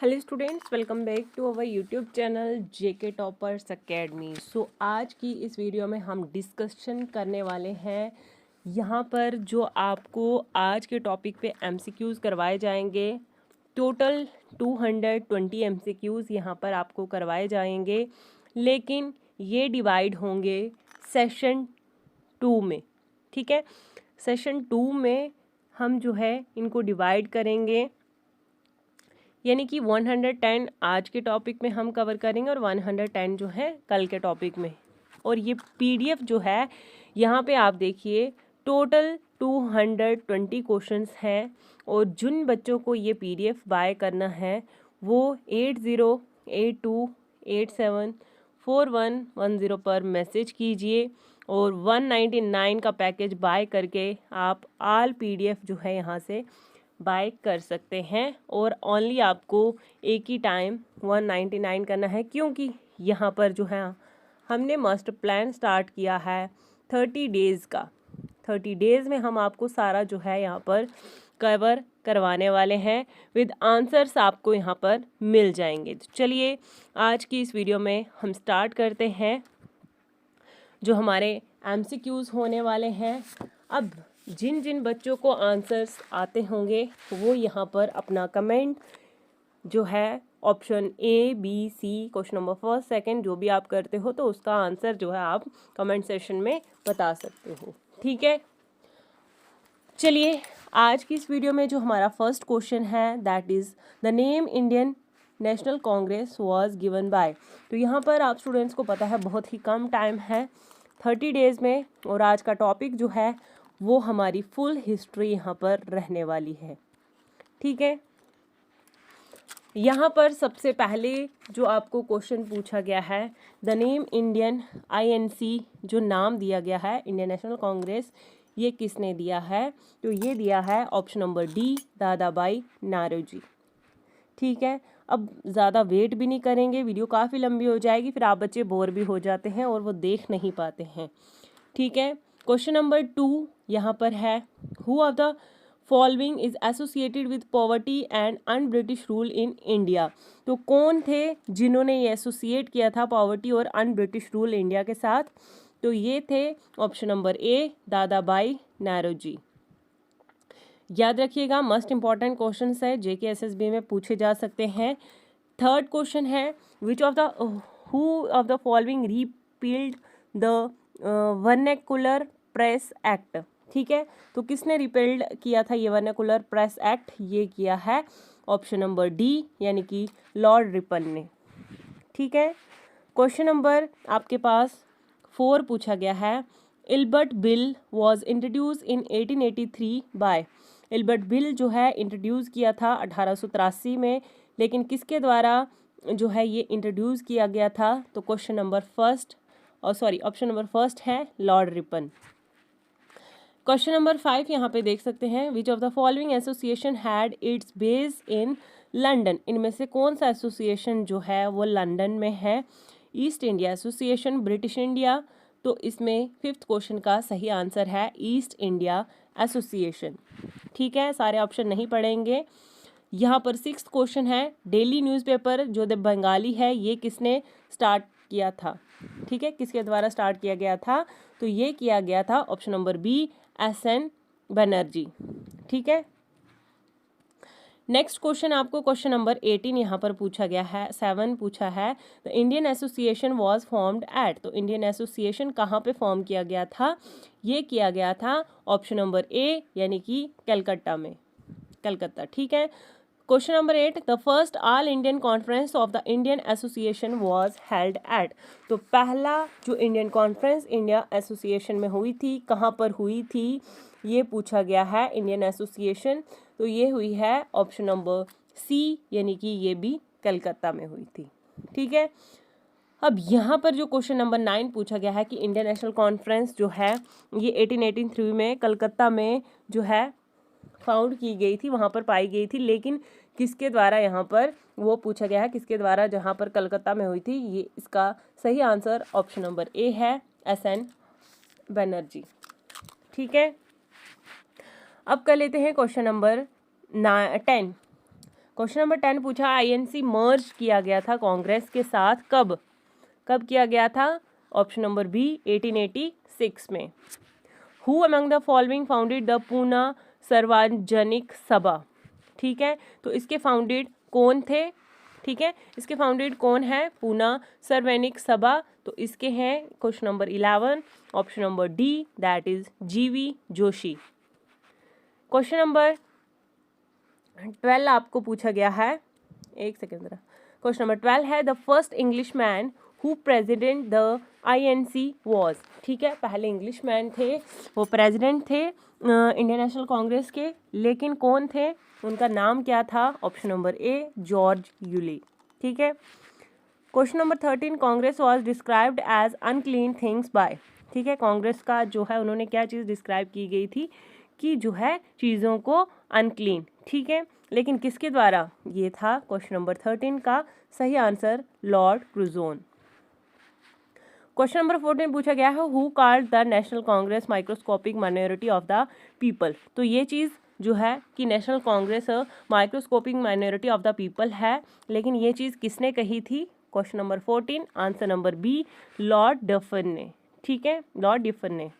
Hello students, welcome back to our YouTube channel JK toppers academy. So आज की इस video में हम डिस्कशन करने वाले हैं यहाँ पर जो आपको आज के टॉपिक पे एमसीक्यूज़ करवाए जाएंगे। टोटल 220 एमसीक्यूज़ यहाँ पर आपको करवाए जाएंगे, लेकिन ये डिवाइड होंगे सेशन 2 में। ठीक है, सेशन 2 में हम जो है इनको डिवाइड करेंगे, यानी कि 110 आज के टॉपिक में हम कवर करेंगे और 110 जो है कल के टॉपिक में। और ये पीडीएफ जो है यहाँ पे आप देखिए, टोटल 220 क्वेश्चंस हैं। और जिन बच्चों को ये पीडीएफ बाय करना है वो 8082874110 पर मैसेज कीजिए और 199 का पैकेज बाय करके आप ऑल पीडीएफ जो है यहाँ से बाय कर सकते हैं। और ओनली आपको एक ही टाइम 199 करना है, क्योंकि यहाँ पर जो है हमने मास्टर प्लान स्टार्ट किया है 30 डेज़ का। 30 डेज़ में हम आपको सारा जो है यहाँ पर कवर करवाने वाले हैं, विद आंसर्स आपको यहाँ पर मिल जाएंगे। तो चलिए आज की इस वीडियो में हम स्टार्ट करते हैं जो हमारे एमसीक्यूज़ होने वाले हैं। अब जिन जिन बच्चों को आंसर्स आते होंगे वो यहाँ पर अपना कमेंट जो है option A B C, question number first second जो भी आप करते हो तो उसका आंसर जो है आप कमेंट सेशन में बता सकते हो। ठीक है, चलिए आज की इस वीडियो में जो हमारा फर्स्ट क्वेश्चन है that is the name Indian national Congress was given by. तो यहाँ पर आप स्टूडेंट्स को पता है बहुत ही कम टाइम है 30 डेज़ में, और आज का टॉपिक जो है वो हमारी फुल हिस्ट्री यहाँ पर रहने वाली है। ठीक है, यहाँ पर सबसे पहले जो आपको क्वेश्चन पूछा गया है, द नेम इंडियन आईएनसी जो नाम दिया गया है इंडियन नेशनल कांग्रेस, ये किसने दिया है? तो ये दिया है ऑप्शन नंबर डी, दादा भाई नारोजी। ठीक है, अब ज़्यादा वेट भी नहीं करेंगे, वीडियो काफ़ी लंबी हो जाएगी, फिर आप बच्चे बोर भी हो जाते हैं और वो देख नहीं पाते हैं। ठीक है, क्वेश्चन नंबर 2 यहाँ पर है, who of the following is associated with poverty and un British rule in India. तो कौन थे जिन्होंने ये एसोसिएट किया था पॉवर्टी और अन ब्रिटिश रूल इंडिया के साथ? तो ये थे ऑप्शन नंबर ए, दादा भाई नारोजी। याद रखिएगा, मस्ट इंपॉर्टेंट क्वेश्चन है, जेके एसएसबी में पूछे जा सकते हैं। थर्ड क्वेश्चन है, which of the who of the following repealed the vernacular press act. ठीक है, तो किसने रिपेल्ड किया था ये वर्नेकुलर प्रेस एक्ट? ये किया है ऑप्शन नंबर डी, यानी कि लॉर्ड रिपन ने। ठीक है, क्वेश्चन नंबर आपके पास 4 पूछा गया है, Ilbert bill was introduced in 1883 by. Ilbert bill जो है इंट्रोड्यूस किया था 1883 में, लेकिन किसके द्वारा जो है ये इंट्रोड्यूस किया गया था? तो question number first option number first है लॉर्ड रिपन। क्वेश्चन नंबर 5 यहाँ पे देख सकते हैं, विच of the following association had it's base in London. इनमें से कौन सा एसोसिएशन जो है वो लंदन में है? East India association, British India. तो इसमें 5th क्वेश्चन का सही आंसर है ईस्ट इंडिया एसोसिएशन। ठीक है, सारे ऑप्शन नहीं पढ़ेंगे। यहाँ पर 6th क्वेश्चन है, डेली न्यूज़पेपर जो द बंगाली है ये किसने स्टार्ट किया था? ठीक है, किसके द्वारा स्टार्ट किया गया था? तो ये किया गया था option number B, S N. Banerjee. ठीक है, नेक्स्ट क्वेश्चन आपको क्वेश्चन नंबर 18 यहाँ पर पूछा गया है, 7 पूछा है, the Indian association was formed at. तो इंडियन एसोसिएशन कहाँ पे फॉर्म किया गया था? ये किया गया था ऑप्शन नंबर ए, यानी कि कलकत्ता में, कलकत्ता। ठीक है, question number 8, the first all Indian conference of the Indian association was held at. तो पहला जो इंडियन कॉन्फ्रेंस इंडिया एसोसिएशन में हुई थी, कहाँ पर हुई थी? ये पूछा गया है इंडियन एसोसिएशन। तो ये हुई है ऑप्शन नंबर सी, यानी कि ये भी कलकत्ता में हुई थी। ठीक है, अब यहाँ पर जो क्वेश्चन नंबर 9 पूछा गया है कि इंडियन नेशनल कॉन्फ्रेंस जो है ये 1883 में कलकत्ता में जो है फाउंड की गई थी, वहाँ पर पाई गई थी, लेकिन किसके द्वारा यहाँ पर वो पूछा गया है, किसके द्वारा जहाँ पर कलकत्ता में हुई थी? ये इसका सही आंसर ऑप्शन नंबर ए है, एस.एन. बनर्जी। ठीक है, अब कर लेते हैं क्वेश्चन नंबर 10। क्वेश्चन नंबर 10 पूछा आईएनसी मर्ज किया गया था कांग्रेस के साथ कब किया गया था? ऑप्शन नंबर बी 1886 में। Who among the following founded the Poona सार्वजनिक सभा? ठीक है, तो इसके फाउंडेड कौन थे? ठीक है, इसके फाउंडेड कौन है? पूना सार्वजनिक सभा। तो इसके हैं question number 11 option number D, that is जीवी जोशी। क्वेश्चन नंबर 12 आपको पूछा गया है, एक सेकेंड जरा। क्वेश्चन नंबर 12 है the first English man who president the INC was. ठीक है, पहले इंग्लिश मैन थे, वो प्रेजिडेंट थे इंडियन नेशनल कांग्रेस के, लेकिन कौन थे? उनका नाम क्या था? Option number A George Yule. ठीक है, question number 13 Congress was described as unclean things by. ठीक है, कांग्रेस का जो है उन्होंने क्या चीज़ डिस्क्राइब की गई थी कि जो है चीज़ों को अनक्लीन। ठीक है, लेकिन किसके द्वारा? ये था क्वेश्चन नंबर 13 का सही answer Lord Curzon. Question number 14 पूछा गया है who called the national Congress microscopic minority of the people. तो ये चीज़ जो है कि national Congress microscopic minority of the people है, लेकिन ये चीज़ किसने कही थी? Question number 14 answer number B Lord Dufferin ने। ठीक है, लॉर्ड डफन ने।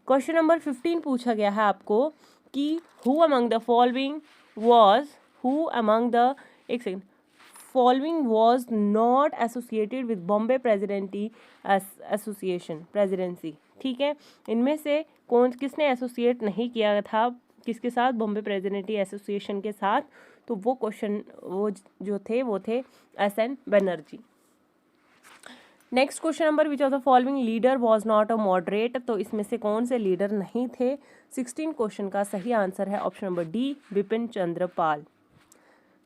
क्वेश्चन नंबर 15 पूछा गया है आपको कि who among the following was following was not associated with Bombay presidency presidency. ठीक है, इनमें से किसने एसोसिएट नहीं किया था किसके साथ? बॉम्बे प्रेसिडेंसी एसोसिएशन के साथ। तो वो थे SN Banerjee. Next question number which of the following leader was not a moderate. तो इसमें से कौन से लीडर नहीं थे? 16 क्वेश्चन का सही आंसर है option number D Bipin Chandra Pal.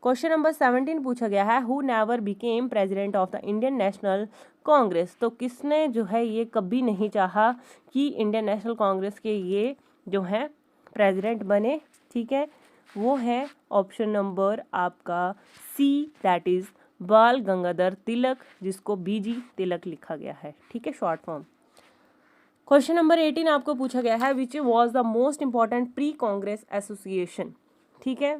Question number 17 पूछा गया है who never became president of the Indian national Congress. तो किसने जो है ये कभी नहीं चाहा कि इंडियन नेशनल कांग्रेस के ये जो है प्रेसिडेंट बने? ठीक है, वो है ऑप्शन नंबर आपका सी, दैट इज बाल गंगाधर तिलक, जिसको बीजी तिलक लिखा गया है। ठीक है, शॉर्ट फॉर्म। क्वेश्चन नंबर 18 आपको पूछा गया है विच was the most important pre Congress association. ठीक है,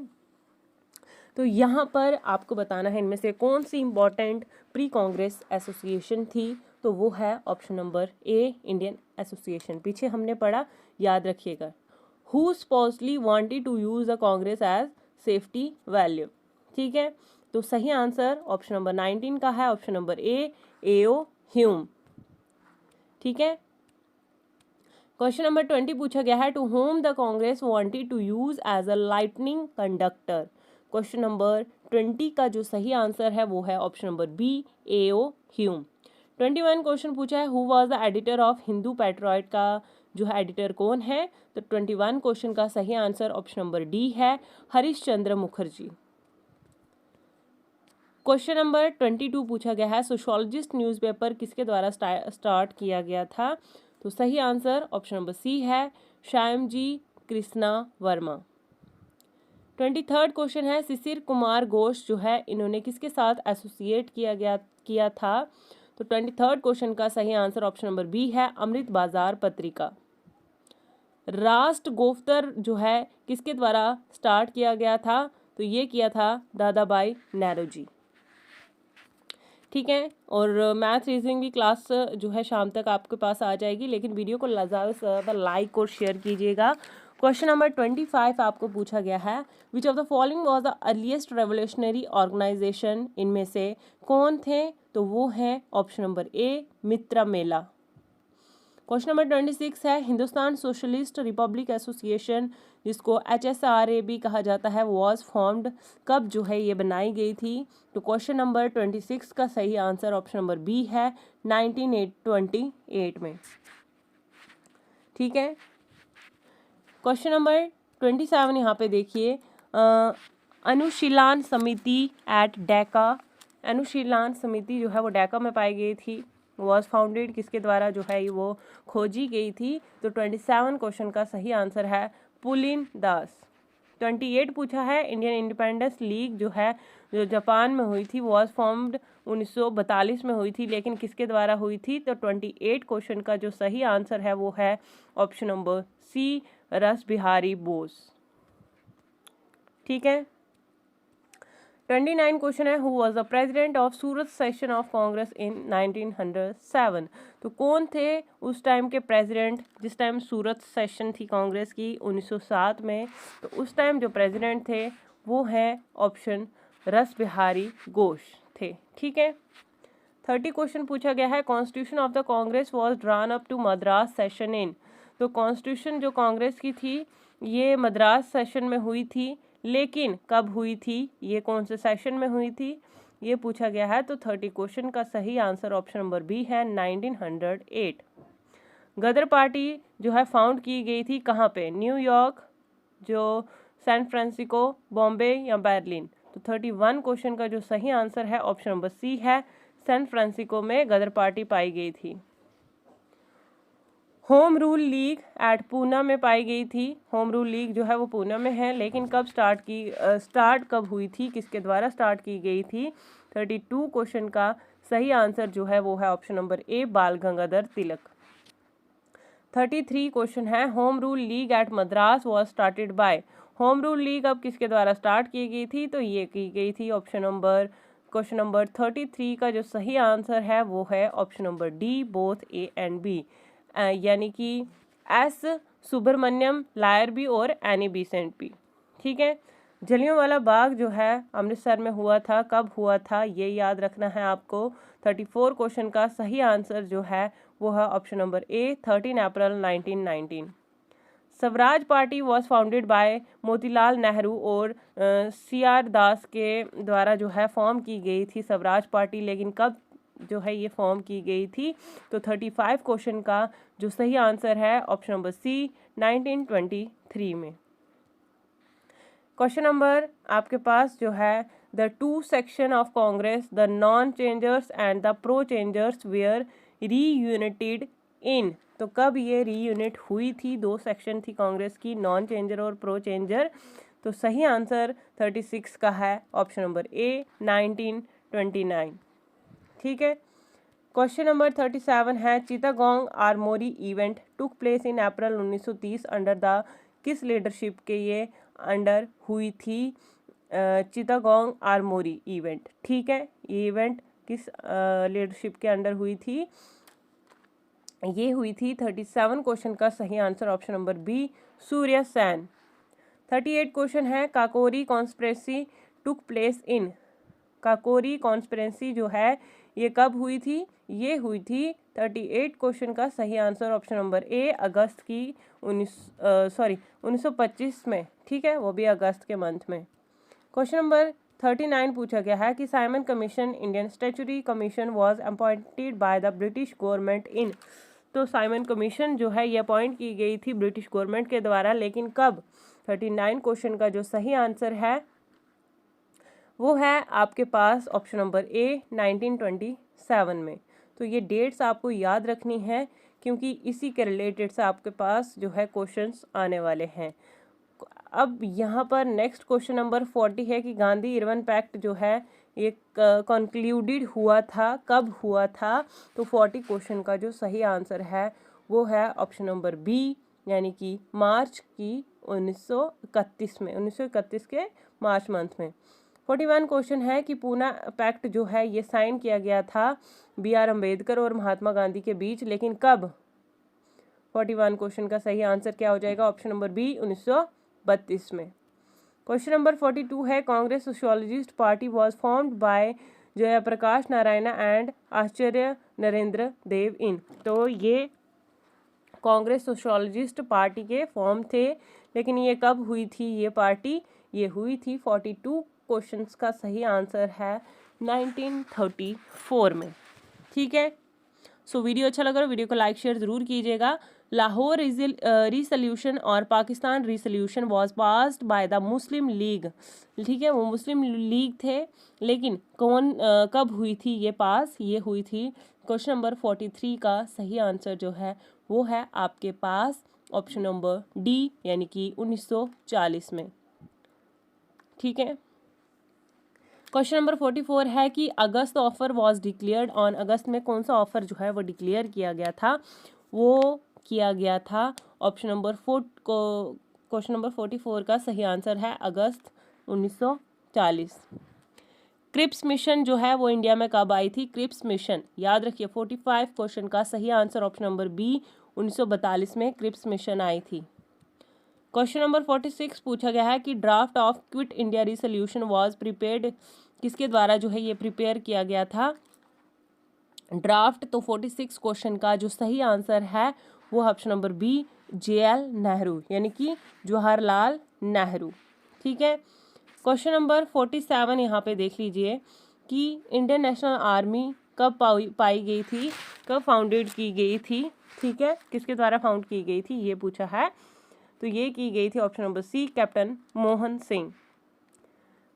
तो यहाँ पर आपको बताना है इनमें से कौन सी इंपॉर्टेंट प्री कांग्रेस एसोसिएशन थी। तो वो है option number A Indian association. पीछे हमने पढ़ा, याद रखिएगा। Who supposedly wanted to use the Congress as safety value. ठीक है, तो सही आंसर ऑप्शन नंबर 19 का है, option number A A O Hume. ठीक है, क्वेश्चन नंबर 20 पूछा गया है to whom the Congress wanted to use as a lightning conductor. Question number 20 का जो सही आंसर है वो है option number B A O Hume. 21 question पूछा है who was the editor of Hindu Patriot का जो है एडिटर कौन है? तो 21 क्वेश्चन का सही आंसर ऑप्शन नंबर डी है हरीश चंद्र मुखर्जी। क्वेश्चन नंबर 22 पूछा गया है सोशोलॉजिस्ट न्यूज़पेपर किसके द्वारा स्टार्ट किया गया था? तो सही आंसर ऑप्शन नंबर सी है श्यामजी कृष्णा वर्मा। 23rd क्वेश्चन है शिशिर कुमार घोष जो है इन्होंने किसके साथ एसोसिएट किया था? तो 23rd क्वेश्चन का सही आंसर ऑप्शन नंबर बी है अमृत बाजार पत्रिका। राष्ट्र गोफ्तर जो है किसके द्वारा स्टार्ट किया गया था? तो ये किया था दादा भाई नौरोजी। ठीक है, और मैथ रीजनिंग की क्लास जो है शाम तक आपके पास आ जाएगी, लेकिन वीडियो को ज़्यादा से ज़्यादा लाइक और शेयर कीजिएगा। क्वेश्चन नंबर 25 आपको पूछा गया है which of the following was the earliest revolutionary organisation. इनमें से कौन थे? तो वो है option number A Mitra Mela. Question number 26 है हिंदुस्तान सोशलिस्ट रिपब्लिक एसोसिएशन जिसको HSRA भी कहा जाता है वॉज फॉर्म्ड कब जो है ये बनाई गई थी? तो क्वेश्चन नंबर 26 का सही आंसर ऑप्शन नंबर बी है 1928 में। ठीक है, क्वेश्चन नंबर 27 यहाँ पे देखिए अनुशीलन समिति एट डेका। अनुशीलन समिति जो है वो डेका में पाई गई थी, वॉज फाउंडेड किसके द्वारा जो है वो खोजी गई थी? तो 27 क्वेश्चन का सही आंसर है पुलिन दास। 28 पूछा है इंडियन इंडिपेंडेंस लीग जो है जो जापान में हुई थी वॉज फॉर्म्ड 1942 में हुई थी, लेकिन किसके द्वारा हुई थी? तो 28 क्वेश्चन का जो सही आंसर है वो है ऑप्शन नंबर सी रास बिहारी बोस। ठीक है, 29 क्वेश्चन है, who was the president of Surat session of Congress in 1907। तो कौन थे उस टाइम के प्रेसिडेंट जिस टाइम सूरत सेशन थी कांग्रेस की 1907 में। तो उस टाइम जो प्रेसिडेंट थे वो है ऑप्शन रस बिहारी घोष थे। ठीक है। 30 क्वेश्चन पूछा गया है, constitution of the Congress was drawn up to Madras session in. तो कॉन्स्टिट्यूशन जो कांग्रेस की थी ये मद्रास सेशन में हुई थी, लेकिन कब हुई थी, ये कौन से सेशन में हुई थी, ये पूछा गया है। तो 30 क्वेश्चन का सही आंसर ऑप्शन नंबर बी है 1908। गदर पार्टी जो है फाउंड की गई थी कहाँ पे, न्यूयॉर्क, जो सैन फ्रांसिस्को, बॉम्बे या बर्लिन। तो 31 क्वेश्चन का जो सही आंसर है ऑप्शन नंबर सी है, सैन फ्रांसिस्को में गदर पार्टी पाई गई थी। Home rule league at Poona में पाई गई थी। होम रूल लीग जो है वो पूना में है, लेकिन कब स्टार्ट कब हुई थी, किसके द्वारा स्टार्ट की गई थी। 32 क्वेश्चन का सही आंसर जो है वो है option number A, Bal Gangadhar Tilak. 33 question है, home rule league at Madras was started by. Home rule league अब किसके द्वारा स्टार्ट की गई थी, तो ये की गई थी क्वेश्चन नंबर 33 का जो सही आंसर है वो है option number D, both A and B, यानी कि एस सुब्रमण्यम, लायर बी और एनी बेसेंट बी। ठीक है। जलियांवाला बाग जो है अमृतसर में हुआ था, कब हुआ था ये याद रखना है आपको। 34 क्वेश्चन का सही आंसर जो है वो है option number A, 13 April 1919। Swaraj party was founded bye Motilal Nehru और सी आर दास के द्वारा जो है फॉर्म की गई थी स्वराज पार्टी, लेकिन कब जो है ये फॉर्म की गई थी। तो 35 क्वेश्चन का जो सही आंसर है ऑप्शन नंबर सी, 1923 में। क्वेश्चन नंबर आपके पास जो है, the two section of Congress, the non changers and the pro changers were reunited in. तो कब ये रीयूनिट हुई थी, दो सेक्शन थी कांग्रेस की, नॉन चेंजर और प्रो चेंजर। तो सही आंसर 36 का है ऑप्शन नंबर ए, 1929। ठीक है। क्वेश्चन नंबर 37 है, Chittagong Armori event took place in April 1930 under the किस लीडरशिप के ये अंडर हुई थी चिटागोंग आर्मोरी इवेंट। ठीक है। ये इवेंट किस लीडरशिप के अंडर हुई थी, ये हुई थी 37 क्वेश्चन का सही answer option number B, Surya Sen. 38 question है, काकोरी कॉन्स्पिरेसी टुक प्लेस इन। काकोरी कॉन्स्पिरेसी जो है ये कब हुई थी, ये हुई थी 38 क्वेश्चन का सही आंसर ऑप्शन नंबर ए, अगस्त की 1925 में। ठीक है, वो भी अगस्त के मंथ में। क्वेश्चन नंबर 39 पूछा गया है कि Simon commission Indian statutory commission was appointed by the British government in. तो साइमन कमीशन जो है ये अपॉइंट की गई थी ब्रिटिश गवर्नमेंट के द्वारा, लेकिन कब। 39 क्वेश्चन का जो सही आंसर है वो है आपके पास ऑप्शन नंबर ए, 1927 में। तो ये डेट्स आपको याद रखनी है, क्योंकि इसी के रिलेटेड से आपके पास जो है क्वेश्चंस आने वाले हैं। अब यहाँ पर नेक्स्ट क्वेश्चन नंबर 40 है कि गांधी इरविन पैक्ट जो है ये कंक्लूडेड हुआ था, कब हुआ था। तो 40 क्वेश्चन का जो सही आंसर है वो है ऑप्शन नंबर बी, यानी कि मार्च की 1931 में, 1931 के मार्च मंथ में। 41 क्वेश्चन है कि पूना पैक्ट जो है ये साइन किया गया था BR अम्बेडकर और महात्मा गांधी के बीच, लेकिन कब। 41 क्वेश्चन का सही आंसर क्या हो जाएगा, ऑप्शन नंबर बी, 1932 में। क्वेश्चन नंबर 42 है, Congress socialist party was formed by Jayaprakash Narayan and Acharya Narendra Dev in. तो ये कांग्रेस सोशलिस्ट पार्टी के फॉर्म थे, लेकिन ये कब हुई थी ये पार्टी, ये हुई थी 42 क्वेश्चंस का सही आंसर है 1934 में। ठीक है। सो वीडियो अच्छा लगा तो वीडियो को लाइक शेयर ज़रूर कीजिएगा। लाहौर रिसोल्यूशन और Pakistan resolution was passed by the Muslim league. ठीक है, वो मुस्लिम लीग थे, लेकिन कब हुई थी ये पास, ये हुई थी। क्वेश्चन नंबर 43 का सही आंसर जो है वो है आपके पास ऑप्शन नंबर डी, यानी कि 1940 में। ठीक है। क्वेश्चन नंबर 44 है कि अगस्त ऑफर वाज डिक्लेयर्ड ऑन। अगस्त में कौन सा ऑफर जो है वो डिक्लेयर किया गया था, वो किया गया था ऑप्शन नंबर 4 को। क्वेश्चन नंबर 44 का सही आंसर है अगस्त 1940। क्रिप्स मिशन जो है वो इंडिया में कब आई थी? क्रिप्स मिशन याद रखिए 45 क्वेश्चन का सही आंसर ऑप्शन नंबर बी 1942 में क्रिप्स मिशन आई थी। क्वेश्चन नंबर 46 पूछा गया है कि draft of quit India resolution was prepared, किसके द्वारा जो है ये प्रिपेयर किया गया था? ड्राफ्ट तो 46 क्वेश्चन का जो सही आंसर है वो option number B JL Nehru, यानी कि जवाहरलाल नेहरू। ठीक है, क्वेश्चन नंबर 47 यहाँ पे देख लीजिए कि इंडियन नेशनल आर्मी कब पाई गई थी, कब फाउंडेड की गई थी? ठीक है, किसके द्वारा फाउंड की गई थी ये पूछा है, तो ये की गई थी option number C captain Mohan Singh.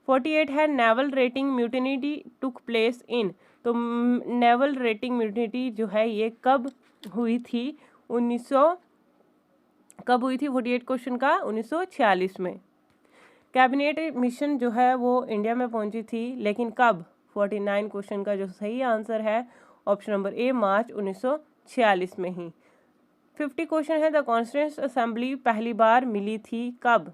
48 है naval rating mutiny took place in, तो नेवल रेटिंग म्यूटिनिटी जो है ये कब हुई थी? 48 क्वेश्चन का 1946 में। कैबिनेट मिशन जो है वो इंडिया में पहुंची थी, लेकिन कब? 49 क्वेश्चन का जो सही आंसर है ऑप्शन नंबर ए मार्च 1946 में ही। 50 क्वेश्चन है द कॉन्स्टिट्यूएंट असेंबली पहली बार मिली थी कब?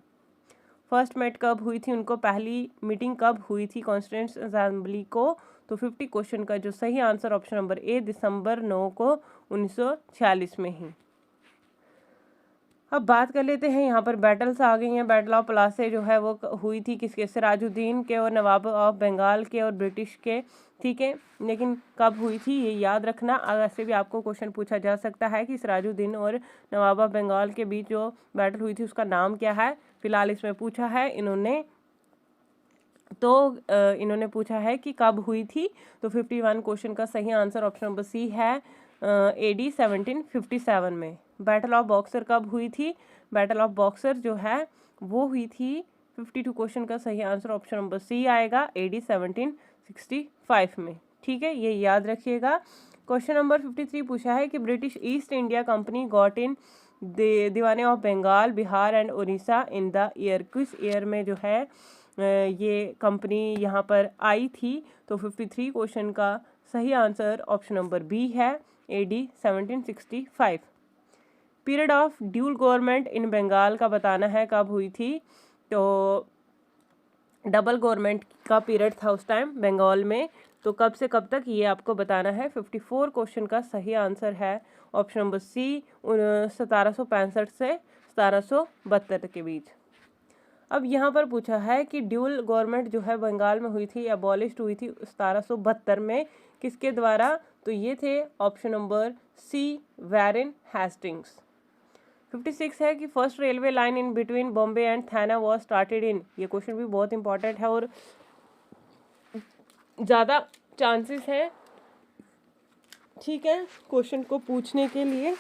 फर्स्ट मेट कब हुई थी उनको, पहली मीटिंग कब हुई थी कॉन्स्टिट्यूएंट असेंबली को? तो 50 क्वेश्चन का जो सही आंसर ऑप्शन नंबर ए दिसंबर 9 को 1946 में ही। अब बात कर लेते हैं, यहाँ पर बैटल्स आ गई हैं। बैटल ऑफ प्लासी जो है वो हुई थी किसके? सिराजुद्दीन के और नवाब ऑफ बंगाल के और ब्रिटिश के। ठीक है, लेकिन कब हुई थी ये याद रखना। ऐसे भी आपको क्वेश्चन पूछा जा सकता है कि सिराजुद्दीन और नवाब ऑफ बंगाल के बीच जो बैटल हुई थी उसका नाम क्या है? फिलहाल इसमें पूछा है इन्होंने पूछा है कि कब हुई थी, तो 51 क्वेश्चन का सही आंसर ऑप्शन नंबर सी है AD 1757 में। बैटल ऑफ बॉक्सर कब हुई थी? बैटल ऑफ बॉक्सर जो है वो हुई थी 52 क्वेश्चन का सही आंसर ऑप्शन नंबर सी आएगा AD 1765 में। ठीक है, ये याद रखिएगा। क्वेश्चन नंबर 53 पूछा है कि British East India company got in Diwani of Bengal Bihar and Orissa in the year, किस ईयर में जो है ये कंपनी यहाँ पर आई थी? तो 53 क्वेश्चन का सही आंसर ऑप्शन नंबर बी है AD 1765। Period of dual government in Bengal का बताना है कब हुई थी, तो डबल गवर्नमेंट का पीरियड था उस टाइम बंगाल में, तो कब से कब तक ये आपको बताना है। 54 क्वेश्चन का सही आंसर है ऑप्शन नंबर सी 1765 से 1772 के बीच। अब यहाँ पर पूछा है कि ड्यूल गवर्नमेंट जो है बंगाल में हुई थी, एबॉलिश्ड हुई थी 1772 में, किसके द्वारा? तो ये थे ऑप्शन नंबर सी वैरेन हेस्टिंग्स। 56 है कि first railway line in between Bombay and थाना वॉज स्टार्टेड इन, ये क्वेश्चन भी बहुत इंपॉर्टेंट है और ज़्यादा चांसेस हैं, ठीक है, क्वेश्चन को पूछने के लिए।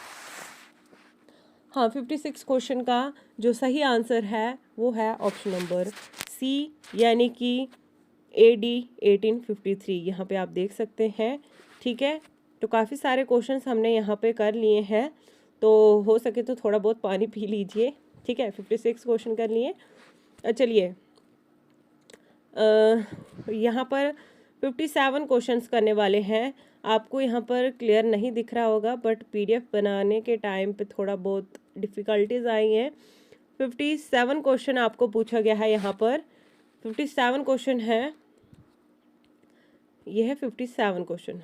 हाँ, 56 क्वेश्चन का जो सही आंसर है वो है ऑप्शन नंबर सी, यानी कि AD 1853, यहाँ पे आप देख सकते हैं। ठीक है, तो काफ़ी सारे क्वेश्चंस हमने यहाँ पे कर लिए हैं, तो हो सके तो थोड़ा बहुत पानी पी लीजिए। ठीक है, 56 क्वेश्चन कर लिए। चलिए यहाँ पर 57 क्वेश्चंस करने वाले हैं। आपको यहाँ पर क्लियर नहीं दिख रहा होगा, बट PDF बनाने के टाइम पे थोड़ा बहुत डिफ़िकल्टीज आई हैं। 57 क्वेश्चन आपको पूछा गया है यहाँ पर। 57 क्वेश्चन है, ये है 57 question.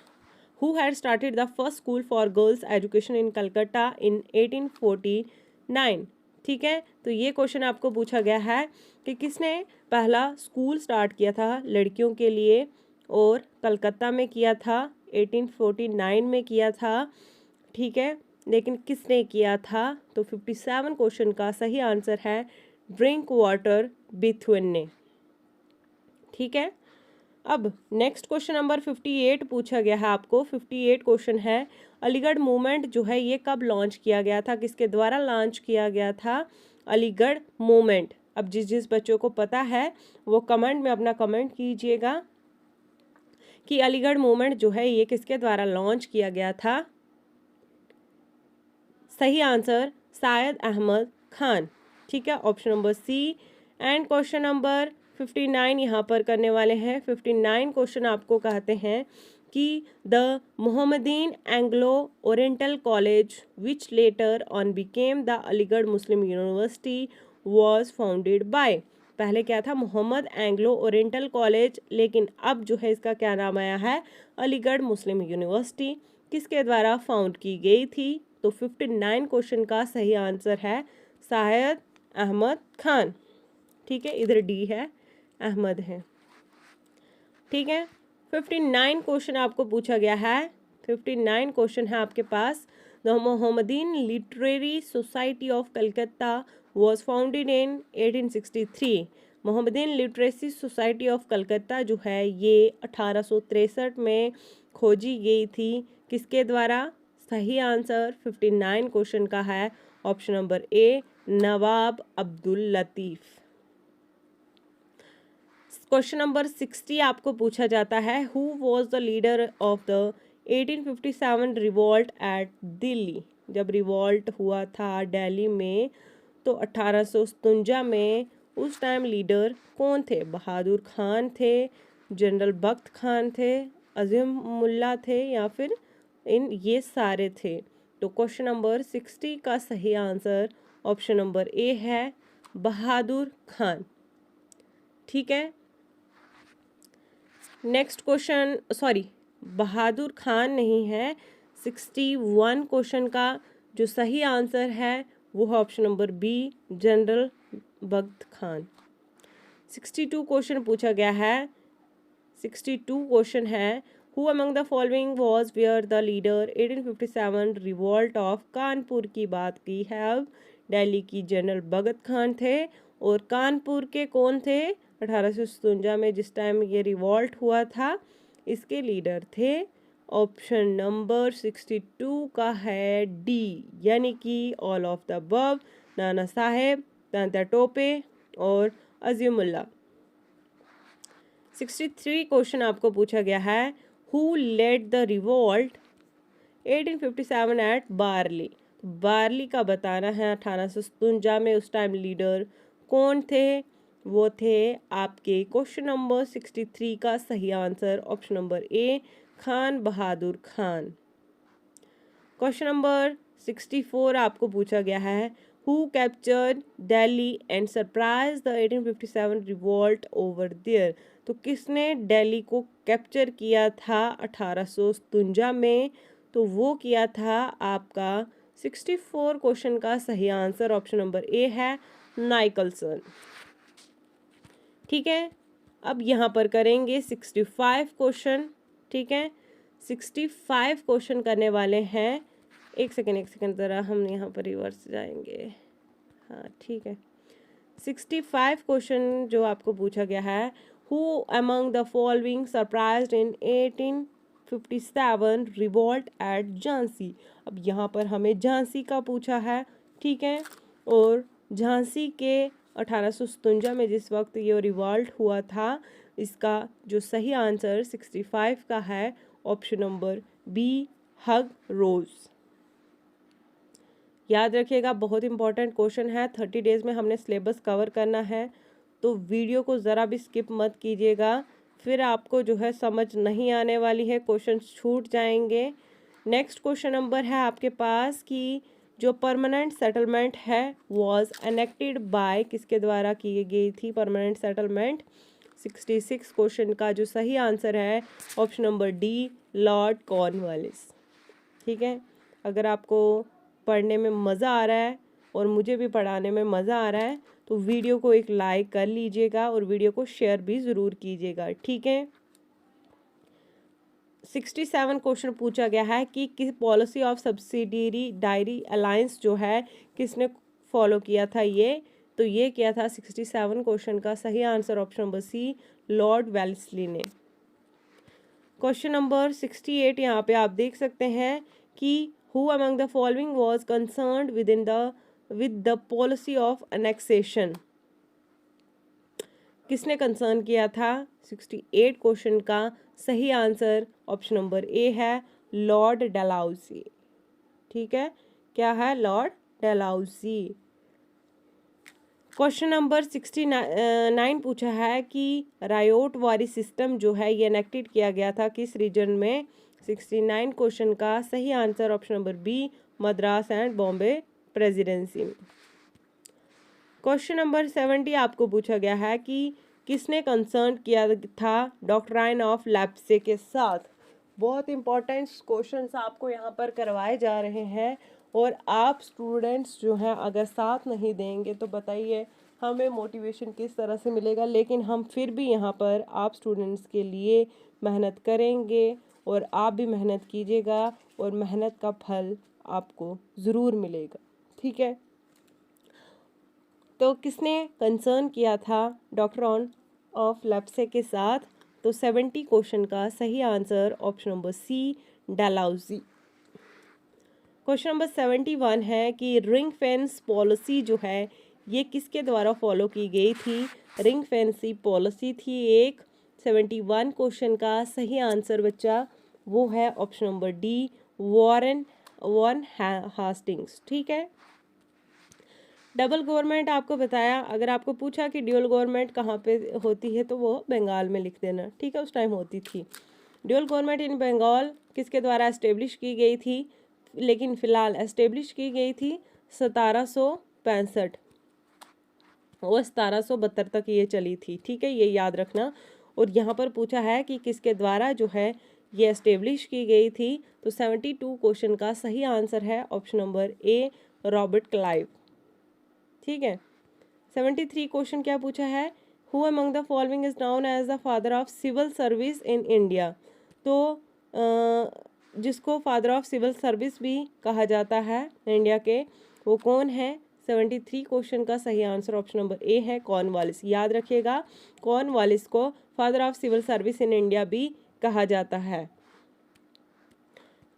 Who had started the first school for girls education in Calcutta in 1849? ठीक है, तो ये क्वेश्चन आपको पूछा गया है कि किसने पहला स्कूल स्टार्ट किया था लड़कियों के लिए, और कलकत्ता में किया था, 1849 में किया था। ठीक है, लेकिन किसने किया था? तो 57 क्वेश्चन का सही आंसर है ड्रिंक वाटर बिथुन ने। ठीक है, अब नेक्स्ट क्वेश्चन नंबर 58 पूछा गया है आपको। 58 क्वेश्चन है, अलीगढ़ मूवमेंट जो है ये कब लॉन्च किया गया था, किसके द्वारा लॉन्च किया गया था अलीगढ़ मूवमेंट? अब जिस बच्चों को पता है वो कमेंट में अपना कमेंट कीजिएगा कि अलीगढ़ मूवमेंट जो है ये किसके द्वारा लॉन्च किया गया था। सही आंसर सैयद अहमद खान। ठीक है, option number C. And question number 59 यहाँ पर करने वाले हैं। 59 क्वेश्चन आपको कहते हैं कि the Mohammedan Anglo Oriental college which later on became the Aligarh Muslim university was founded by. पहले क्या था, मोहम्मद एंग्लो ओरिएंटल कॉलेज, लेकिन अब जो है इसका क्या नाम आया है, अलीगढ़ मुस्लिम यूनिवर्सिटी। किसके द्वारा फाउंड की गई थी? तो 59 क्वेश्चन का सही आंसर है सैयद अहमद खान। ठीक है, इधर डी है, अहमद है। ठीक है, 59 क्वेश्चन आपको पूछा गया है। 59 क्वेश्चन है आपके पास। The Mohammedan literary society of Calcutta was founded in 1863। Mohammedan literacy society of Calcutta जो है ये 1863 में खोजी गई थी। किसके द्वारा? सही आंसर 59 क्वेश्चन का है option number A, Nawab Abdul Latif. Question number 60 आपको पूछा जाता है, who was the leader of the 1857 revolt at Delhi. जब रिवॉल्ट हुआ था दिल्ली में तो 1857 में उस टाइम लीडर कौन थे? बहादुर खान थे, जनरल बख्त खान थे, अजीम मुल्ला थे, या फिर इन ये सारे थे। तो क्वेश्चन नंबर 60 का सही आंसर ऑप्शन नंबर ए है, बहादुर खान। ठीक है, नेक्स्ट क्वेश्चन, सॉरी बहादुर खान नहीं है, 61 क्वेश्चन का जो सही आंसर है वो है option number B, general Bakht Khan. 62 question पूछा गया है। 62 क्वेश्चन है, who among the following was were the leader 1857 revolt of Kanpur की बात की है। अब दिल्ली की जनरल भगत खान थे और कानपुर के कौन थे? 1857 में जिस टाइम ये रिवॉल्ट हुआ था इसके लीडर थे ऑप्शन नंबर 62 का है डी, यानी कि all of the above, Nana Saheb, तांता टोपे और अजीमुल्ला। 63 क्वेश्चन आपको पूछा गया है, who led the revolt 1857 at Bareilly. Bareilly का बताना है 1857 में उस टाइम लीडर कौन थे? वो थे आपके क्वेश्चन नंबर 63 का सही answer option number A, Khan Bahadur Khan. Question number 64 आपको पूछा गया है, who captured Delhi and surprise the 1857 revolt over there. तो किसने दिल्ली को कैप्चर किया था 1857 में? तो वो किया था आपका 64 क्वेश्चन का सही आंसर ऑप्शन नंबर ए है, नाइकलसन। ठीक है, अब यहाँ पर करेंगे 65 क्वेश्चन। ठीक है, 65 क्वेश्चन करने वाले हैं। एक सेकेंड ज़रा हम यहाँ पर रिवर्स जाएंगे। हाँ ठीक है, 65 क्वेश्चन जो आपको पूछा गया है, who among the following surprised in 1857 revolt at Jhansi. अब यहाँ पर हमें झांसी का पूछा है। ठीक है, और झांसी के 1857 में जिस वक्त ये रिवॉल्ट हुआ था इसका जो सही आंसर 65 का है ऑप्शन नंबर बी, हग रोज। याद रखिएगा, बहुत इंपॉर्टेंट क्वेश्चन है। 30 डेज में हमने सिलेबस कवर करना है, तो वीडियो को ज़रा भी स्किप मत कीजिएगा, फिर आपको जो है समझ नहीं आने वाली है, क्वेश्चन छूट जाएंगे। नेक्स्ट क्वेश्चन नंबर है आपके पास कि जो परमानेंट सेटलमेंट है वॉज एनेक्टेड बाय, किसके द्वारा की गई थी परमानेंट सेटलमेंट? 66 क्वेश्चन का जो सही आंसर है option number D, Lord Cornwallis. ठीक है, अगर आपको पढ़ने में मज़ा आ रहा है और मुझे भी पढ़ाने में मज़ा आ रहा है तो वीडियो को एक लाइक कर लीजिएगा और वीडियो को शेयर भी ज़रूर कीजिएगा। ठीक है, 67 क्वेश्चन पूछा गया है कि किस policy of subsidiary diary alliance जो है किसने फॉलो किया था ये? तो ये किया था 67 क्वेश्चन का सही answer option number C, Lord Wellesley ने। क्वेश्चन नंबर 68 यहाँ पे आप देख सकते हैं कि who among the following was concerned with the policy of annexation. किसने कंसर्न किया था? 68 क्वेश्चन का सही आंसर ऑप्शन नंबर ए है, लॉर्ड डलहौसी। ठीक है, क्या है? Lord Dalhousie. क्वेश्चन नंबर 69 पूछा है कि रायोट वारी सिस्टम जो है ये एनेक्टेड किया गया था किस रीजन में? 69 क्वेश्चन का सही answer option number B, Madras and Bombay presidency में। क्वेश्चन नंबर 70 आपको पूछा गया है कि किसने कंसर्न किया था डॉक्ट्राइन ऑफ लैप्से के साथ। बहुत इंपॉर्टेंट क्वेश्चंस आपको यहाँ पर करवाए जा रहे हैं और आप स्टूडेंट्स जो हैं अगर साथ नहीं देंगे तो बताइए हमें मोटिवेशन किस तरह से मिलेगा। लेकिन हम फिर भी यहाँ पर आप स्टूडेंट्स के लिए मेहनत करेंगे और आप भी मेहनत कीजिएगा और मेहनत का फल आपको ज़रूर मिलेगा। ठीक है, तो किसने कंसर्न किया था डॉक्ट्राइन ऑफ लैप्से के साथ? तो 70 क्वेश्चन का सही answer option number C, Dalhousie. Question number 71 है कि रिंग फेंस पॉलिसी जो है ये किसके द्वारा फॉलो की गई थी? रिंग फेंसी पॉलिसी थी एक। 71 क्वेश्चन का सही आंसर बच्चा वो है option number D, Warren Hastings. ठीक है, डबल गवर्नमेंट आपको बताया। अगर आपको पूछा कि ड्यूअल गवर्नमेंट कहाँ पे होती है तो वो बंगाल में लिख देना। ठीक है, उस टाइम होती थी। ड्यूअल गवर्नमेंट इन बंगाल किसके द्वारा एस्टेब्लिश की गई थी? लेकिन फ़िलहाल एस्टेब्लिश की गई थी 1765 और 1772 तक ये चली थी। ठीक है, ये याद रखना। और यहाँ पर पूछा है कि किसके द्वारा जो है ये एस्टेब्लिश की गई थी। तो 72 क्वेश्चन का सही आंसर है option number A, Robert Clive. ठीक है, 73 क्वेश्चन क्या पूछा है? Who among the following is known as the father of civil service in India? तो जिसको फादर ऑफ सिविल सर्विस भी कहा जाता है इंडिया के, वो कौन है? 73 क्वेश्चन का सही आंसर ऑप्शन नंबर ए है, कॉर्नवालिस। याद रखिएगा, कॉर्नवालिस को father of civil service in India भी कहा जाता है।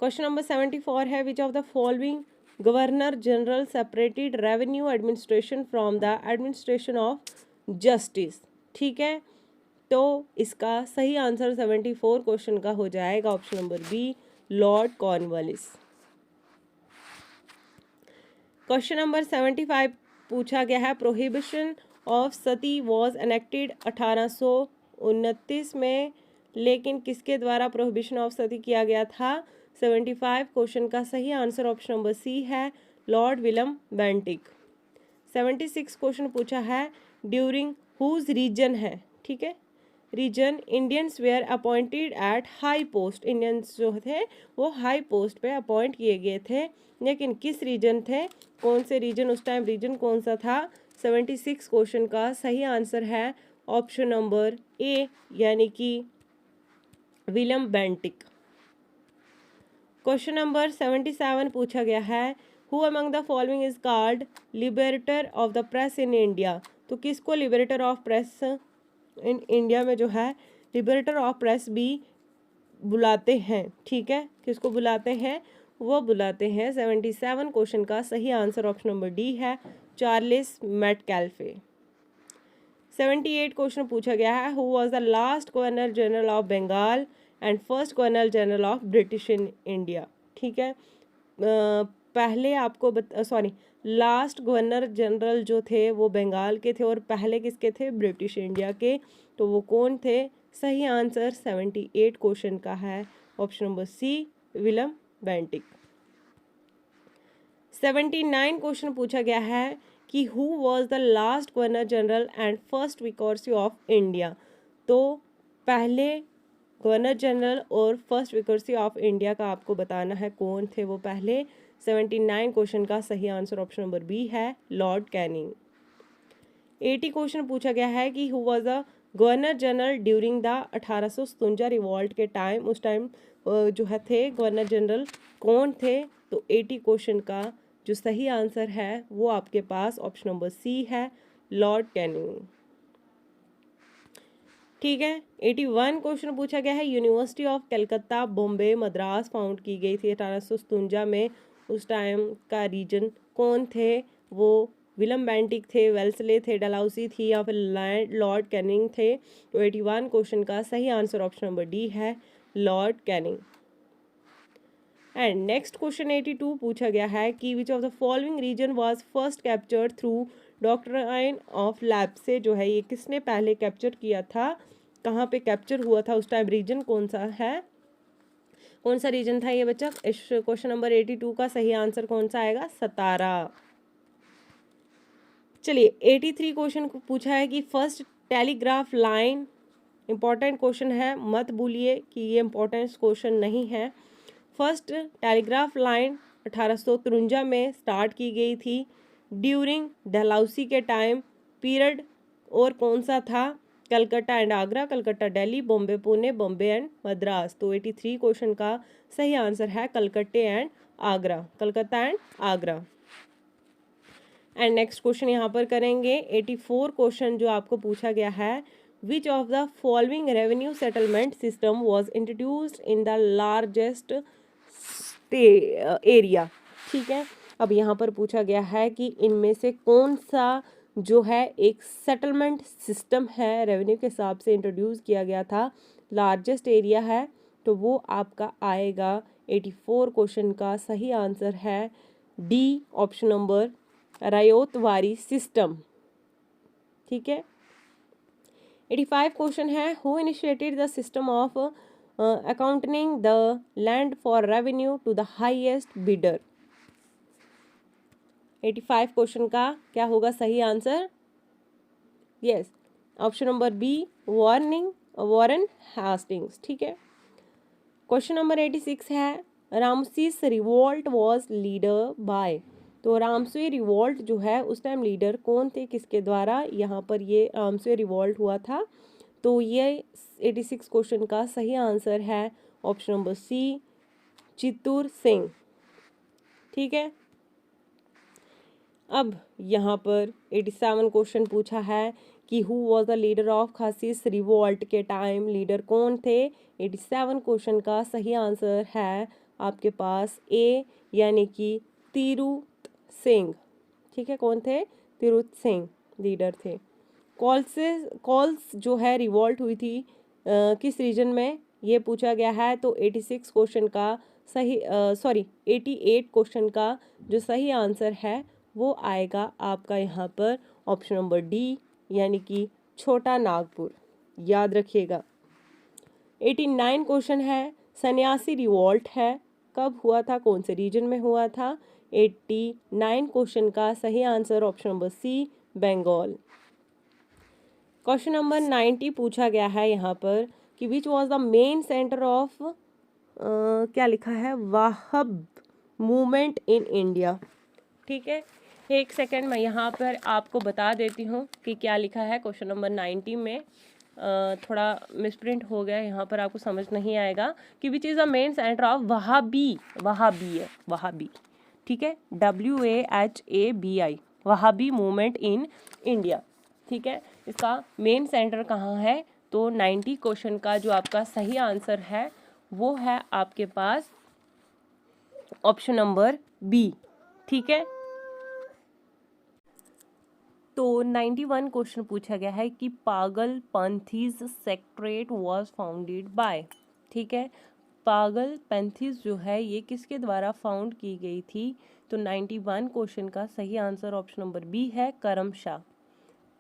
क्वेश्चन नंबर 74 है which of the following governor general separated revenue administration from the administration of justice? ठीक है, तो इसका सही आंसर 74 क्वेश्चन का हो जाएगा option number B, lord Cornwallis. Question number 75 पूछा गया है prohibition of sati was enacted 1829 में, लेकिन किसके द्वारा प्रोहिबिशन ऑफ सती किया गया था? 75 क्वेश्चन का सही आंसर ऑप्शन नंबर सी है, लॉर्ड विलियम बेंटिक। 76 क्वेश्चन पूछा है ड्यूरिंग हुज रीजन है। ठीक है, reason Indians were appointed at high post. Indians जो थे वो हाई पोस्ट पे अपॉइंट किए गए थे, लेकिन किस रीजन थे? कौन से रीजन? उस टाइम रीजन कौन सा था? 76 क्वेश्चन का सही आंसर है ऑप्शन नंबर ए, यानी कि विलियम बेंटिक। क्वेश्चन नंबर 77 पूछा गया है who among the following is called liberator of the press in India? तो किसको liberator of press in India में जो है लिबरेटर ऑफ प्रेस भी बुलाते हैं? ठीक है, किसको बुलाते हैं? वो बुलाते हैं 77 क्वेश्चन का सही आंसर ऑप्शन नंबर डी है, चार्ल्स मेटकैल्फे। 78 क्वेश्चन पूछा गया है who was the last governor general of Bengal and first governor general of British in India? ठीक है, पहले आपको लास्ट गवर्नर जनरल जो थे वो बंगाल के थे और पहले किसके थे? ब्रिटिश इंडिया के। तो वो कौन थे? सही आंसर 78 क्वेश्चन का है option number C, William Bentinck. 79 question पूछा गया है कि who was the last governor general and first विकोर्सी ऑफ इंडिया? तो पहले गवर्नर जनरल और फर्स्ट विकोर्सी ऑफ इंडिया का आपको बताना है कौन थे वो पहले। 79 क्वेश्चन का सही आंसर ऑप्शन नंबर बी है, लॉर्ड कैनिंग। 80 क्वेश्चन पूछा गया है कि who was the governor general during the 1857 revolt के टाइम? उस टाइम जो है थे गवर्नर जनरल कौन थे? तो 80 क्वेश्चन का जो सही आंसर है वो आपके पास ऑप्शन नंबर सी है, लॉर्ड कैनिंग। ठीक है, 81 क्वेश्चन पूछा गया है university of Calcutta, Bombay, Madras found की गई थी 1857 में। उस टाइम का रीजन कौन थे? वो विलियम बेंटिक थे, वेल्सले थे, डलहौजी थी या फिर लॉर्ड कैनिंग थे? तो 81 क्वेश्चन का सही आंसर ऑप्शन नंबर डी है, Lord Canning. And next question 82 पूछा गया है कि which of the following region was first captured through doctrine of lapse? जो है ये किसने पहले कैप्चर किया था? कहाँ पे कैप्चर हुआ था उस टाइम? रीजन कौन सा है? कौन सा रीजन था ये बच्चा? इस क्वेश्चन नंबर 82 का सही आंसर कौन सा आएगा? सतारा। चलिए 83 क्वेश्चन पूछा है कि first telegraph line, important question है, मत भूलिए कि ये इंपॉर्टेंट क्वेश्चन नहीं है। फर्स्ट टेलीग्राफ लाइन 1853 में स्टार्ट की गई थी ड्यूरिंग डलहौसी के टाइम पीरियड, और कौन सा था? Calcutta and Agra, Calcutta Delhi, Bombay Pune, Bombay and Madras. तो 83 क्वेश्चन का सही आंसर है कलकत्ते and Agra, Calcutta and Agra. And next question यहाँ पर करेंगे 84 क्वेश्चन जो आपको पूछा गया है, which of the following revenue settlement system was introduced in the largest area. ठीक है, अब यहाँ पर पूछा गया है कि इनमें से कौन सा जो है एक सेटलमेंट सिस्टम है रेवेन्यू के हिसाब से इंट्रोड्यूस किया गया था, लार्जेस्ट एरिया है, तो वो आपका आएगा 84 क्वेश्चन का सही आंसर है D, option number ryotwari system. ठीक है, 85 क्वेश्चन है, who initiated the system of accounting the land for revenue to the highest bidder. 85 question का क्या होगा सही answer? Yes, option number B, Warren Hastings. ठीक है, क्वेश्चन नंबर 86 है, Ramosi revolt was leader by. तो रामसे रिवॉल्ट जो है उस टाइम लीडर कौन थे, किसके द्वारा यहाँ पर ये रामसे रिवॉल्ट हुआ था? तो ये 86 क्वेश्चन का सही आंसर है option number C, Chittur Singh. ठीक है, अब यहाँ पर 87 क्वेश्चन पूछा है कि who was the leader of Khasis revolt के टाइम, लीडर कौन थे? 87 क्वेश्चन का सही आंसर है आपके पास ए, यानी कि तिरुत सिंह। ठीक है, कौन थे? तिरुत सिंह लीडर थे। कॉल्स जो है रिवॉल्ट हुई थी किस रीजन में, ये पूछा गया है। तो 86 क्वेश्चन का सही 88 क्वेश्चन का जो सही आंसर है वो आएगा आपका यहाँ पर ऑप्शन नंबर डी, यानी कि छोटा नागपुर। याद रखिएगा। 89 क्वेश्चन है, सन्यासी रिवॉल्ट है, कब हुआ था, कौन से रीजन में हुआ था? 89 क्वेश्चन का सही answer option number C, Bengal. Question number 90 पूछा गया है यहाँ पर कि which was the main centre of क्या लिखा है, वहाब मूवमेंट इन इंडिया। ठीक है, एक सेकेंड मैं यहाँ पर आपको बता देती हूँ कि क्या लिखा है क्वेश्चन नंबर 90 में। थोड़ा मिसप्रिंट हो गया यहाँ पर, आपको समझ नहीं आएगा कि which is the main centre of Wahhabi, Wahhabi है, वहाबी। ठीक है, WAHABI, Wahhabi movement in India. ठीक है, इसका मेन सेंटर कहाँ है? तो 90 क्वेश्चन का जो आपका सही आंसर है वो है आपके पास ऑप्शन नंबर बी। ठीक है, तो 91 क्वेश्चन पूछा गया है कि पागलपंथीज सेक्रेटरीट वाज फाउंडेड बाय। ठीक है, पागलपंथीज जो है ये किसके द्वारा फाउंड की गई थी? तो 91 क्वेश्चन का सही आंसर ऑप्शन नंबर बी है, करम शाह।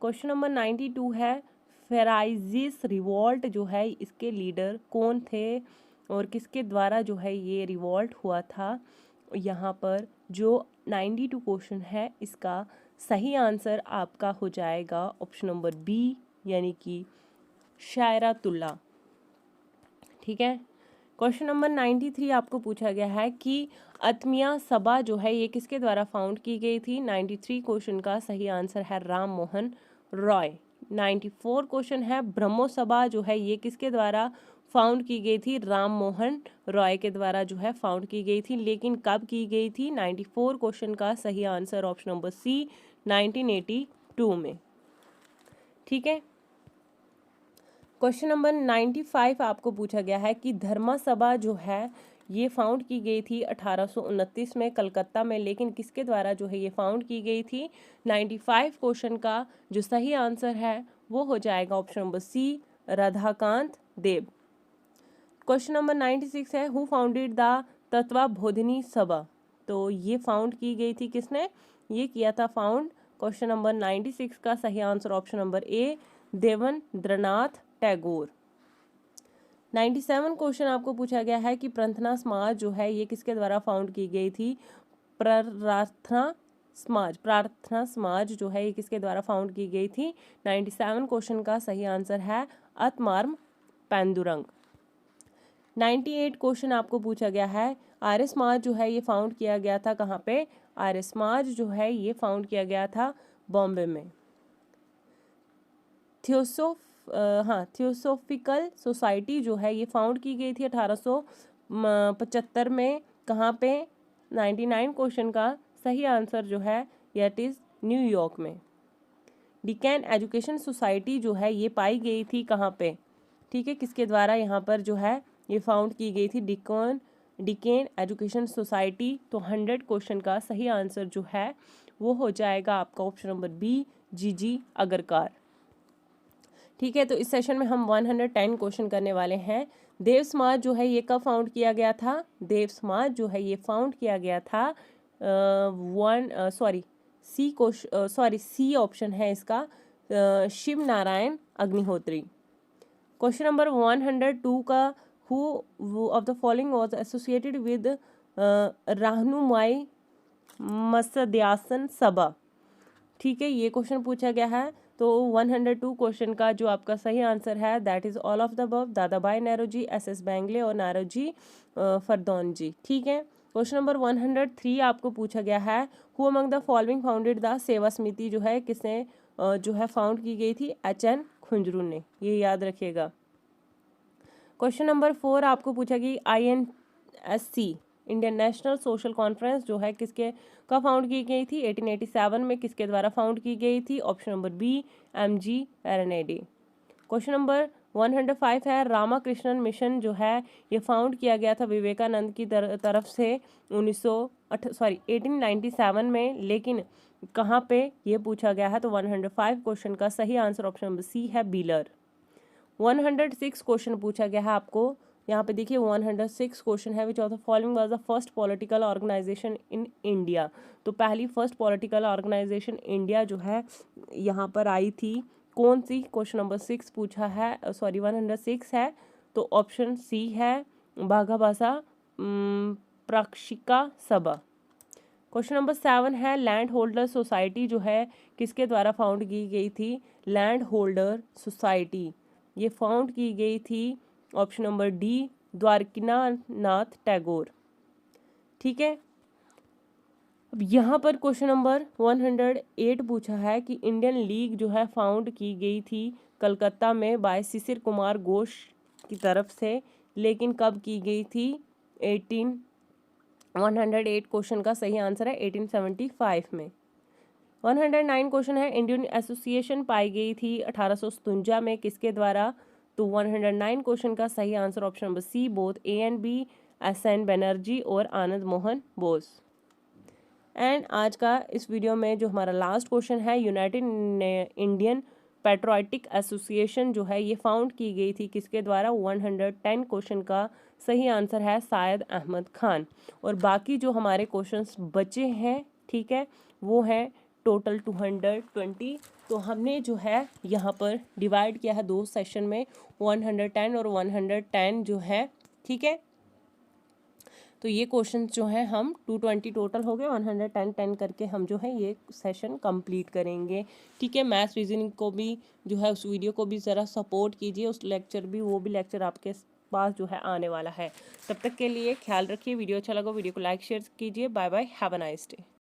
क्वेश्चन नंबर 92 है, फेराइजिस रिवॉल्ट जो है इसके लीडर कौन थे और किसके द्वारा जो है ये रिवॉल्ट हुआ था? यहाँ पर जो 92 क्वेश्चन है इसका सही आंसर आपका हो जाएगा ऑप्शन नंबर बी, यानी कि शायरातुल्ला। ठीक है, क्वेश्चन नंबर 93 आपको पूछा गया है कि आत्मीय सभा जो है ये किसके द्वारा फाउंड की गई थी? 93 क्वेश्चन का सही आंसर है राम मोहन रॉय। 94 क्वेश्चन है, ब्रह्मो सभा जो है ये किसके द्वारा फाउंड की गई थी? राम मोहन रॉय के द्वारा जो है फाउंड की गई थी, लेकिन कब की गई थी? 94 क्वेश्चन का सही आंसर ऑप्शन नंबर सी, 1982 में। ठीक है, क्वेश्चन नंबर 95 आपको पूछा गया है कि धर्मा सभा जो है ये फाउंड की गई थी 1829 में कलकत्ता में, लेकिन किसके द्वारा जो है ये फाउंड की गई थी? 95 क्वेश्चन का जो सही आंसर है वो हो जाएगा ऑप्शन नंबर सी, राधाकांत देव। क्वेश्चन नंबर 96 है, हु फाउंडेड द तत्वाबोधिनी सभा। तो ये फाउंड की गई थी किसने? ये किया था फाउंड। क्वेश्चन नंबर 96 का सही आंसर ऑप्शन नंबर ए, देवेंद्रनाथ टैगोर। 97 क्वेश्चन आपको पूछा गया है कि प्रार्थना समाज जो है ये किसके द्वारा फाउंड की गई थी? प्रार्थना समाज, प्रार्थना समाज जो है ये किसके द्वारा फाउंड की गई थी? 97 क्वेश्चन का सही आंसर है अतमार्म पेंदुरंग। 98 क्वेश्चन आपको पूछा गया है, आर्य समाज जो है ये फाउंड किया गया था कहाँ पे? आर्य समाज जो है ये फाउंड किया गया था बॉम्बे में। थियोसोफिकल सोसाइटी जो है ये फाउंड की गई थी 1875 में, कहाँ पे? 99 क्वेश्चन का सही आंसर जो है इट इज़ न्यूयॉर्क में। डिकेन एजुकेशन सोसाइटी जो है ये पाई गई थी कहाँ पे? ठीक है, किसके द्वारा यहाँ पर जो है ये फाउंड की गई थी? डिकेन एजुकेशन सोसाइटी। तो 100 क्वेश्चन का सही आंसर जो है वो हो जाएगा आपका ऑप्शन नंबर बी, जीजी अगरकार। ठीक है, तो इस सेशन में हम 110 क्वेश्चन करने वाले हैं। देव समाज जो है ये कब फाउंड किया गया था? देव समाज जो है ये फाउंड किया गया था सी ऑप्शन है इसका, शिव नारायण अग्निहोत्री। क्वेश्चन नंबर 102 का, who of the following was associated with Rahnumai Mazdayasnan Sabha. ठीक है, ये क्वेश्चन पूछा गया है। तो 102 क्वेश्चन का जो आपका सही आंसर है that is all of the above, Dadabhai Naoroji, S Bengalee और नौरोजी फरदौन जी। ठीक है, क्वेश्चन नंबर 103 आपको पूछा गया है, who among the following founded the सेवा समिति जो है किसने जो है फाउंड की गई थी? HN खुंजरू ने, ये याद रखिएगा। क्वेश्चन नंबर 4 आपको पूछा गया INSC Indian national social conference जो है किसके कब फाउंड की गई थी? 1887 में, किसके द्वारा फाउंड की गई थी? Option number B, MG Ranade. Question number 105 है, रामाकृष्णन मिशन जो है ये फाउंड किया गया था विवेकानंद की तरफ से 1897 में, लेकिन कहाँ पे ये पूछा गया है? तो 105 क्वेश्चन का सही आंसर ऑप्शन नंबर सी है, बीलर। 106 क्वेश्चन पूछा गया है आपको, यहाँ पे देखिए 106 क्वेश्चन है, which of the following was the first political organisation in India. तो पहली फर्स्ट पॉलिटिकल ऑर्गेनाइजेशन इंडिया जो है यहाँ पर आई थी, कौन सी? क्वेश्चन नंबर 6 पूछा है, 106 है, तो ऑप्शन सी है बाघा भाषा प्राक्षिका सभा। क्वेश्चन नंबर 7 है, लैंड होल्डर सोसाइटी जो है किसके द्वारा फाउंड की गई थी? लैंड होल्डर सोसाइटी ये फाउंड की गई थी, ऑप्शन नंबर डी, द्वारकीनाथ टैगोर। ठीक है, अब यहाँ पर क्वेश्चन नंबर 108 पूछा है कि इंडियन लीग जो है फाउंड की गई थी कलकत्ता में बाय शिशिर कुमार घोष की तरफ से, लेकिन कब की गई थी? 108 क्वेश्चन का सही आंसर है 1875 में। 109 क्वेश्चन है, इंडियन एसोसिएशन पाई गई थी 1857 में, किसके द्वारा? तो 109 क्वेश्चन का सही answer option number C, both ANB, SN Banerjee और आनंद मोहन बोस। एंड आज का इस वीडियो में जो हमारा लास्ट क्वेश्चन है, यूनाइटेड इंडियन पेट्रोटिक एसोसिएशन जो है ये फाउंड की गई थी किसके द्वारा? 110 क्वेश्चन का सही आंसर है सायद अहमद खान। और बाकी जो हमारे क्वेश्चंस बचे हैं, ठीक है, वो हैं टोटल 220। तो हमने जो है यहाँ पर डिवाइड किया है 2 सेशन में, 110 और 110 जो है, ठीक है। तो ये क्वेश्चन जो है हम 220 टोटल हो गए, 110 करके हम जो है ये सेशन कंप्लीट करेंगे। ठीक है, मैथ्स रीजनिंग को भी जो है उस वीडियो को भी ज़रा सपोर्ट कीजिए, उस लेक्चर भी वो भी लेक्चर आपके पास जो है आने वाला है। तब तक के लिए ख्याल रखिए, वीडियो अच्छा लगा वीडियो को लाइक शेयर कीजिए। Bye bye, have a nice day.